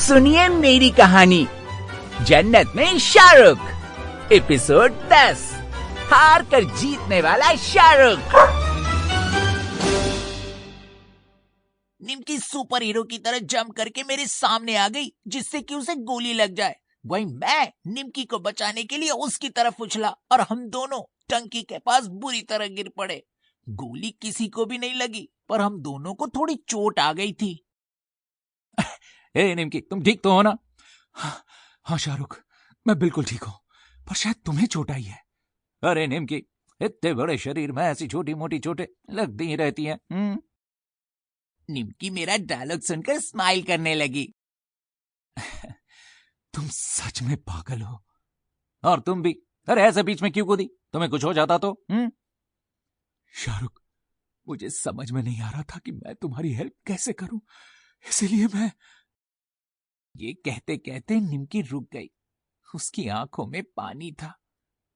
सुनिए मेरी कहानी जन्नत में शाहरुख। एपिसोड 10। हार कर जीतने वाला शाहरुख। निमकी सुपर हीरो की तरह जंप करके मेरे सामने आ गई, जिससे कि उसे गोली लग जाए। वहीं मैं निमकी को बचाने के लिए उसकी तरफ उछला और हम दोनों टंकी के पास बुरी तरह गिर पड़े। गोली किसी को भी नहीं लगी, पर हम दोनों को थोड़ी चोट आ गई थी। ए निमकी, तुम ठीक तो हो ना? हाँ शाहरुख, मैं बिल्कुल ठीक हूँ, पर शायद तुम्हें चोट आई है। अरे निमकी, इतने बड़े शरीर में ऐसी छोटी मोटी चोटें लगती ही रहती हैं। निमकी मेरा डायलॉग सुनकर स्माइल करने लगी। तुम सच में पागल हो। और तुम भी, अरे ऐसे बीच में क्यों कूदी? तुम्हें कुछ हो जाता तो? शाहरुख, मुझे समझ में नहीं आ रहा था कि मैं तुम्हारी हेल्प कैसे करूं, इसीलिए मैं। ये कहते कहते निमकी रुक गई। उसकी आंखों में पानी था।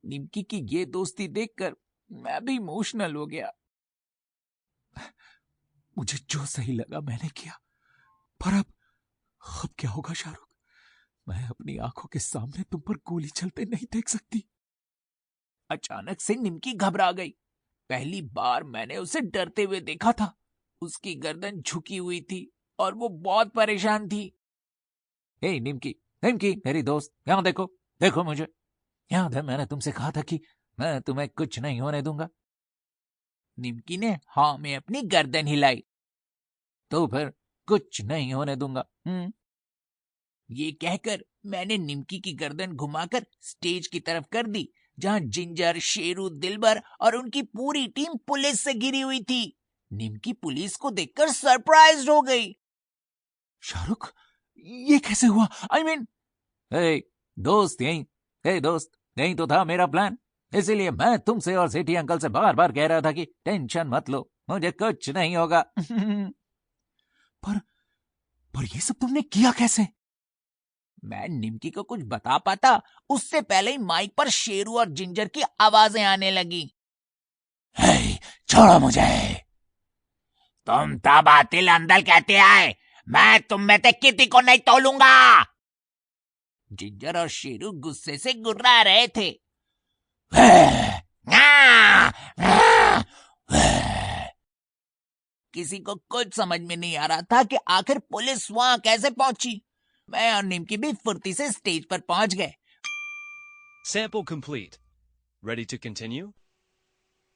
निमकी की ये दोस्ती देखकर मैं भी इमोशनल हो गया। मुझे जो सही लगा मैंने किया, पर अब क्या होगा शाहरुख? मैं अपनी आंखों के सामने तुम पर गोली चलते नहीं देख सकती। अचानक से निमकी घबरा गई। पहली बार मैंने उसे डरते हुए देखा था। उसकी गर्दन झुकी हुई थी और वो बहुत परेशान थी। ए निमकी, निमकी मेरी दोस्त, यहां देखो, देखो मुझे। याद है मैंने तुमसे कहा था कि मैं तुम्हें कुछ नहीं होने दूंगा? निमकी ने हाँ में अपनी गर्दन हिलाई। तो फिर कुछ नहीं होने दूंगा। ये कहकर मैंने निमकी की गर्दन घुमाकर स्टेज की तरफ कर दी, जहां जिंजर, शेरू, दिलबर और उनकी पूरी टीम पुलिस से घिरी हुई थी। निमकी पुलिस को देखकर सरप्राइज्ड हो गई। शाहरुख, ये कैसे हुआ? आई मीन, दोस्त यही तो था मेरा प्लान। इसीलिए मैं तुमसे और सेठी अंकल से बार बार कह रहा था कि टेंशन मत लो, मुझे कुछ नहीं होगा। पर ये सब तुमने किया कैसे? मैं निमकी को कुछ बता पाता उससे पहले ही माइक पर शेरू और जिंजर की आवाजें आने लगी। छोड़ो मुझे। तुम तब बातिल अंदर कहते आए, मैं तुम में से किसी को नहीं तोलूंगा। जिंजर और शेरू गुस्से से गुर्रा रहे थे। किसी को कुछ समझ में नहीं आ रहा था कि आखिर पुलिस वहां कैसे पहुंची। मैं और निमकी भी फुर्ती से स्टेज पर पहुंच गए। Sample complete. Ready to continue?